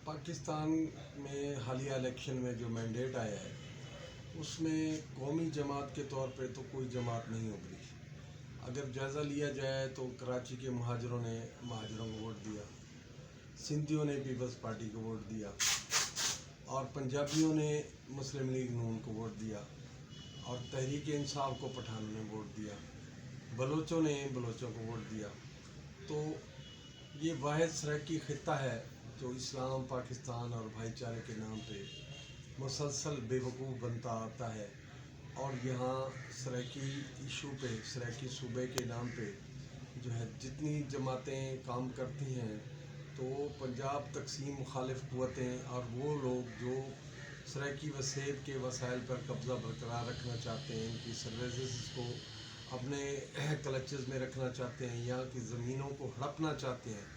پاکستان میں حالیہ الیکشن میں جو مینڈیٹ آیا ہے اس میں قومی جماعت کے طور پہ تو کوئی جماعت نہیں ابھری۔ اگر جائزہ لیا جائے تو کراچی کے مہاجروں نے مہاجروں کو ووٹ دیا، سندھیوں نے پیپلز پارٹی کو ووٹ دیا، اور پنجابیوں نے مسلم لیگ نون کو ووٹ دیا، اور تحریک انصاف کو پٹھانوں نے ووٹ دیا، بلوچوں نے بلوچوں کو ووٹ دیا۔ تو یہ واحد سرائکی خطہ ہے جو اسلام، پاکستان اور بھائی چارے کے نام پہ مسلسل بے وقوف بنتا آتا ہے، اور یہاں سرائکی ایشو پہ، سرائکی صوبے کے نام پہ جو ہے جتنی جماعتیں کام کرتی ہیں تو پنجاب تقسیم مخالف قوتیں اور وہ لوگ جو سرائکی وسیب کے وسائل پر قبضہ برقرار رکھنا چاہتے ہیں، ان کی سروسز کو اپنے کلچز میں رکھنا چاہتے ہیں، یہاں کی زمینوں کو ہڑپنا چاہتے ہیں،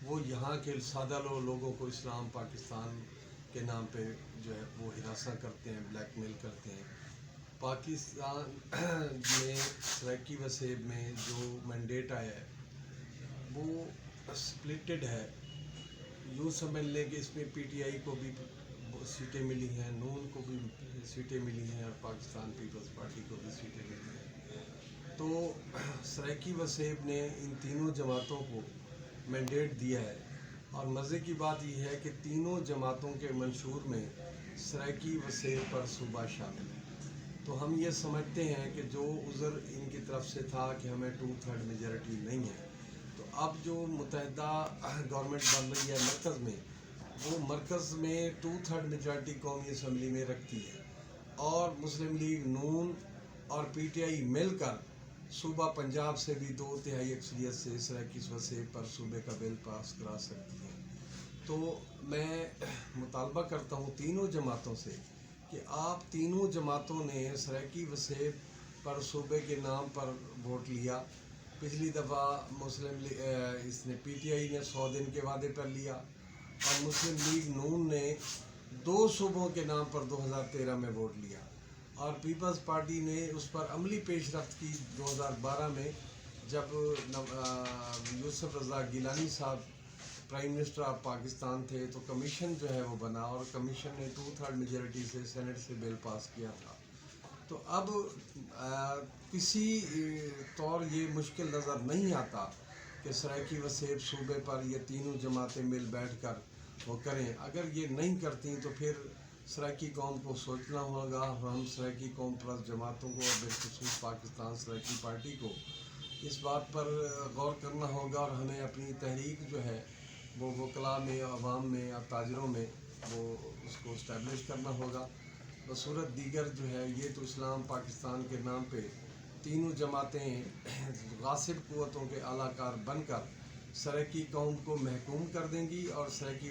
وہ یہاں کے سادہ لوگوں کو اسلام پاکستان کے نام پہ جو ہے وہ ہراساں کرتے ہیں، بلیک میل کرتے ہیں۔ پاکستان میں سرائکی وسیب میں جو مینڈیٹ آیا ہے وہ سپلٹڈ ہے۔ یوں سمجھ لیں کہ اس میں پی ٹی آئی کو بھی سیٹیں ملی ہیں، نون کو بھی سیٹیں ملی ہیں، اور پاکستان پیپلز پارٹی کو بھی سیٹیں ملی ہیں۔ تو سرائکی وسیب نے ان تینوں جماعتوں کو مینڈیٹ دیا ہے، اور مزے کی بات یہ ہے کہ تینوں جماعتوں کے منشور میں سرائکی وسیب پر صوبہ شامل ہے۔ تو ہم یہ سمجھتے ہیں کہ جو عذر ان کی طرف سے تھا کہ ہمیں 2/3 میجارٹی نہیں ہے، تو اب جو متحدہ گورنمنٹ بن رہی ہے مرکز میں، وہ مرکز میں 2/3 میجارٹی قومی اسمبلی میں رکھتی ہے، اور مسلم لیگ نون اور پی ٹی آئی مل کر صوبہ پنجاب سے بھی 2/3 اکثریت سے سرائکی وسیب پر صوبے کا بل پاس کرا سکتی ہے۔ تو میں مطالبہ کرتا ہوں تینوں جماعتوں سے کہ آپ تینوں جماعتوں نے سرائکی وسیب پر صوبے کے نام پر ووٹ لیا۔ پچھلی دفعہ اس نے پی ٹی آئی نے 100 دن کے وعدے پر لیا، اور مسلم لیگ نون نے 2 صوبوں کے نام پر 2013 میں ووٹ لیا، اور پیپلز پارٹی نے اس پر عملی پیش رفت کی 2012 میں، جب یوسف رضا گیلانی صاحب پرائم منسٹر آف پاکستان تھے، تو کمیشن جو ہے وہ بنا، اور کمیشن نے 2/3 میجارٹی سے سینٹ سے بل پاس کیا تھا۔ تو اب کسی طور یہ مشکل نظر نہیں آتا کہ سرائکی وسیب صوبے پر یہ تینوں جماعتیں مل بیٹھ کر وہ کریں۔ اگر یہ نہیں کرتی تو پھر سرائکی قوم کو سوچنا ہوگا، اور ہم سرائکی قوم پلس جماعتوں کو، اور بالخصوص پاکستان سرائکی پارٹی کو اس بات پر غور کرنا ہوگا، اور ہمیں اپنی تحریک جو ہے وہ وکلاء میں، عوام میں اور تاجروں میں وہ اس کو اسٹیبلش کرنا ہوگا۔ بصورت دیگر جو ہے یہ تو اسلام پاکستان کے نام پہ تینوں جماعتیں غاصب قوتوں کے اعلیٰ کار بن کر سرائکی قوم کو محکوم کر دیں گی، اور سرائکی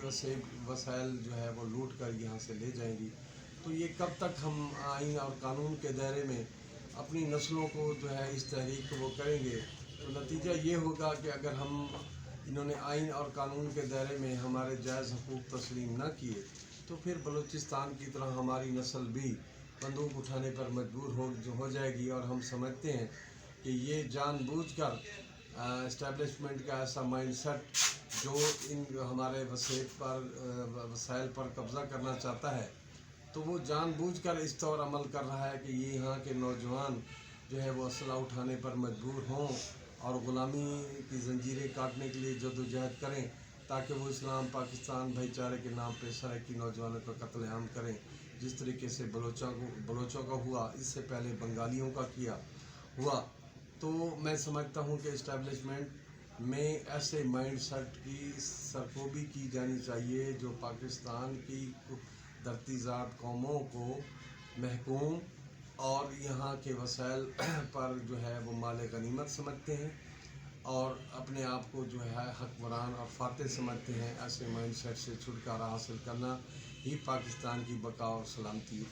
وسائل جو ہے وہ لوٹ کر یہاں سے لے جائیں گی۔ تو یہ کب تک ہم آئین اور قانون کے دائرے میں اپنی نسلوں کو جو ہے اس تحریک کو وہ کریں گے؟ تو نتیجہ یہ ہوگا کہ اگر انہوں نے آئین اور قانون کے دائرے میں ہمارے جائز حقوق تسلیم نہ کیے، تو پھر بلوچستان کی طرح ہماری نسل بھی بندوق اٹھانے پر مجبور ہو جائے گی، اور ہم سمجھتے ہیں کہ یہ جان بوجھ کر اسٹیبلشمنٹ کا ایسا مائنڈ سیٹ جو ان ہمارے وسائل پر قبضہ کرنا چاہتا ہے، تو وہ جان بوجھ کر اس طور عمل کر رہا ہے کہ یہ یہاں کے نوجوان جو ہے وہ اسلحہ اٹھانے پر مجبور ہوں، اور غلامی کی زنجیریں کاٹنے کے لیے جدوجہد کریں، تاکہ وہ اسلام پاکستان بھائی چارے کے نام پہ سرائکی نوجوانوں کا قتل عام کریں، جس طریقے سے بلوچوں کا ہوا، اس سے پہلے بنگالیوں کا ہوا۔ تو میں سمجھتا ہوں کہ اسٹیبلشمنٹ میں ایسے مائنڈ سیٹ کی سرکوبی کی جانی چاہیے جو پاکستان کی دھرتی ذات قوموں کو محکوم اور یہاں کے وسائل پر جو ہے وہ مال غنیمت سمجھتے ہیں، اور اپنے آپ کو جو ہے حکمران اور فاتح سمجھتے ہیں۔ ایسے مائنڈ سیٹ سے چھٹکارا حاصل کرنا ہی پاکستان کی بقا اور سلامتی